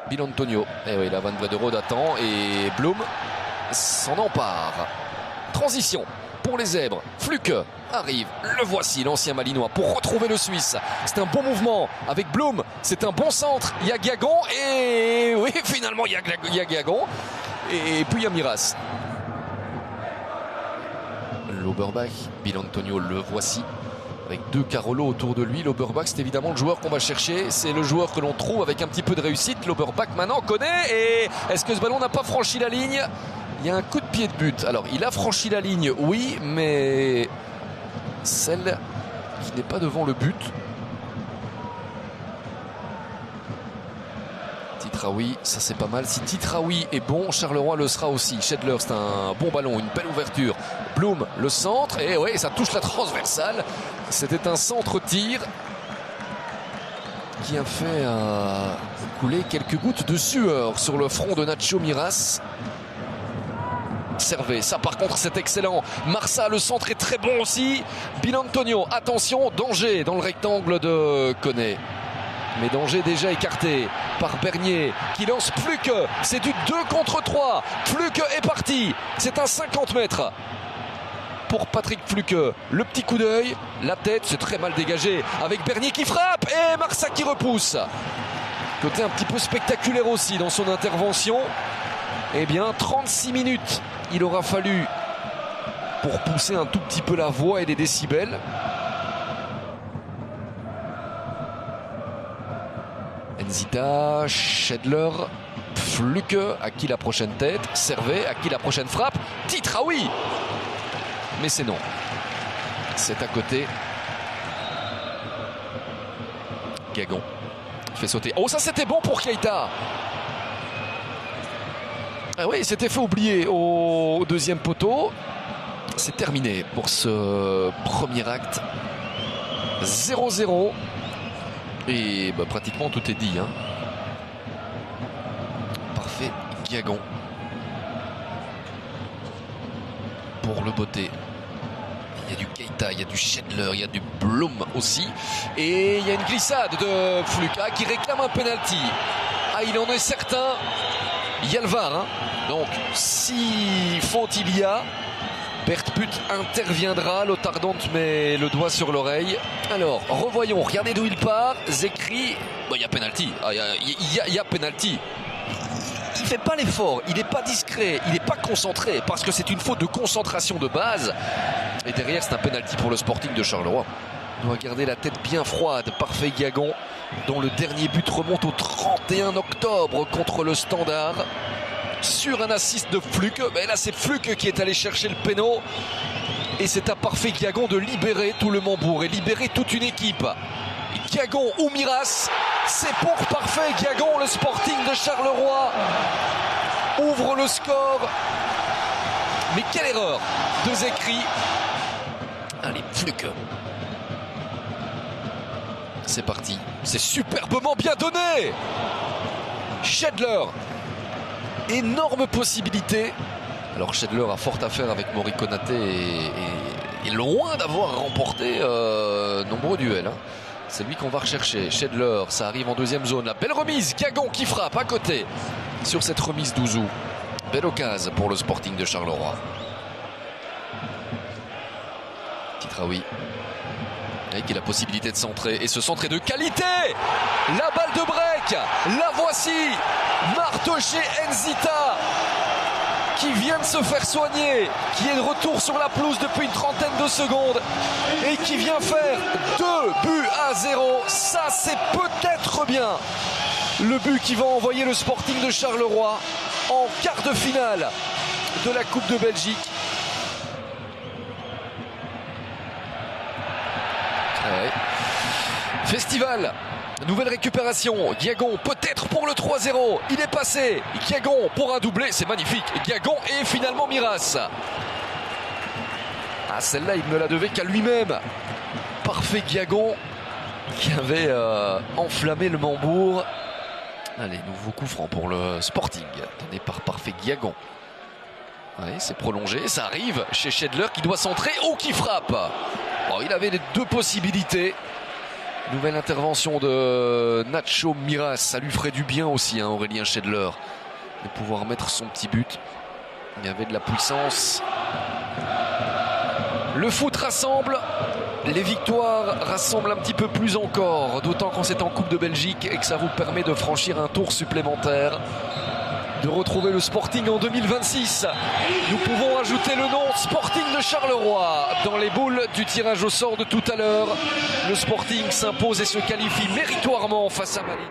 Bilantonio. Et oui, la Van Brederode attend et Blum s'en empare. Transition pour les zèbres. Fluke arrive. Le voici, l'ancien Malinois, pour retrouver le Suisse. C'est un bon mouvement avec Blum. C'est un bon centre. Il y a Gagon et oui, finalement, il y a Gagon. Et puis il y a Miras. Lauberbach, Bilantonio, le voici. Avec deux Carolo autour de lui. Lauberbach, c'est évidemment le joueur qu'on va chercher. C'est le joueur que l'on trouve avec un petit peu de réussite. Lauberbach maintenant connaît. Et est-ce que ce ballon n'a pas franchi la ligne? Il y a un coup de pied de but. Alors, il a franchi la ligne, oui, mais celle qui n'est pas devant le but. Titraoui, ça c'est pas mal. Si Titraoui est bon, Charleroi le sera aussi. Schedler, c'est un bon ballon, une belle ouverture. Blum, le centre, et ouais, ça touche la transversale. C'était un centre-tir qui a fait couler quelques gouttes de sueur sur le front de Nacho Miras. Servé, ça par contre c'est excellent. Marsa, le centre est très bon aussi. Bilantonio, attention, danger dans le rectangle de Koné. Mais danger déjà écarté par Bernier qui lance Fluke. C'est du 2 contre 3. Fluke est parti. C'est un 50 mètres pour Patrick Fluke. Le petit coup d'œil, la tête, c'est très mal dégagé avec Bernier qui frappe et Marsa qui repousse. Côté un petit peu spectaculaire aussi dans son intervention. Eh bien, 36 minutes il aura fallu pour pousser un tout petit peu la voix et les décibels. Nzita, Schedler, Fluke, à qui la prochaine tête, Servet, à qui la prochaine frappe, Titraoui. Mais c'est non. C'est à côté. Gagon fait sauter. Oh, ça c'était bon pour Keita. Ah oui, il s'était fait oublier au deuxième poteau. C'est terminé pour ce premier acte. 0-0. Et bah, pratiquement tout est dit. Hein. Parfait, Gagon. Pour le beauté. Il y a du Keita, il y a du Schedler, il y a du Blum aussi. Et il y a une glissade de Fluka qui réclame un penalty. Ah, il en est certain. Il y a le VAR. Hein. Donc, si faute il y a, Bertput interviendra. Lothar Dont met le doigt sur l'oreille. Alors, revoyons. Regardez d'où il part. Zekri. Bon, il y a penalty. Ah, il y a penalty. Il ne fait pas l'effort. Il n'est pas discret. Il n'est pas concentré. Parce que c'est une faute de concentration de base. Et derrière, c'est un penalty pour le Sporting de Charleroi. Il doit garder la tête bien froide. Parfait Gagon, dont le dernier but remonte au 31 octobre contre le Standard. Sur un assist de Fluke. Mais là, c'est Fluke qui est allé chercher le péno. Et c'est à Parfait Gagon de libérer tout le Mambourg et libérer toute une équipe. Gagon ou Miras, c'est pour Parfait Gagon. Le Sporting de Charleroi ouvre le score. Mais quelle erreur de Zekri. Allez, Fluke. C'est parti. C'est superbement bien donné. Schedler. Énorme possibilité. Alors Schedler a fort à faire avec Mori Konaté et loin d'avoir remporté nombreux duels. Hein. C'est lui qu'on va rechercher. Schedler, ça arrive en deuxième zone. La belle remise. Gagon qui frappe à côté sur cette remise d'Ouzou. Belle occasion pour le Sporting de Charleroi. Titraoui. Avec la possibilité de centrer. Et ce centre est de qualité. La balle de break. La voici. Martoché Nzita. Qui vient de se faire soigner. Qui est de retour sur la pelouse depuis une trentaine de secondes. Et qui vient faire 2-0. Ça, c'est peut-être bien. Le but qui va envoyer le Sporting de Charleroi en quart de finale de la Coupe de Belgique. Ouais. Festival, nouvelle récupération. Gagon peut-être pour le 3-0. Il est passé. Gagon pour un doublé, c'est magnifique. Gagon et finalement Miras. Ah, celle-là, il ne la devait qu'à lui-même. Parfait Gagon qui avait enflammé le Mambourg. Allez, nouveau coup franc pour le Sporting, donné par Parfait Gagon. Oui, c'est prolongé, ça arrive chez Schedler qui doit centrer ou qui frappe. Oh, il avait les deux possibilités. Nouvelle intervention de Nacho Miras. Ça lui ferait du bien aussi, hein, Aurélien Schedler, de pouvoir mettre son petit but. Il y avait de la puissance. Le foot rassemble. Les victoires rassemblent un petit peu plus encore. D'autant quand c'est en Coupe de Belgique et que ça vous permet de franchir un tour supplémentaire. De retrouver le Sporting en 2026. Nous pouvons ajouter le nom Sporting de Charleroi dans les boules du tirage au sort de tout à l'heure. Le Sporting s'impose et se qualifie méritoirement face à Malines.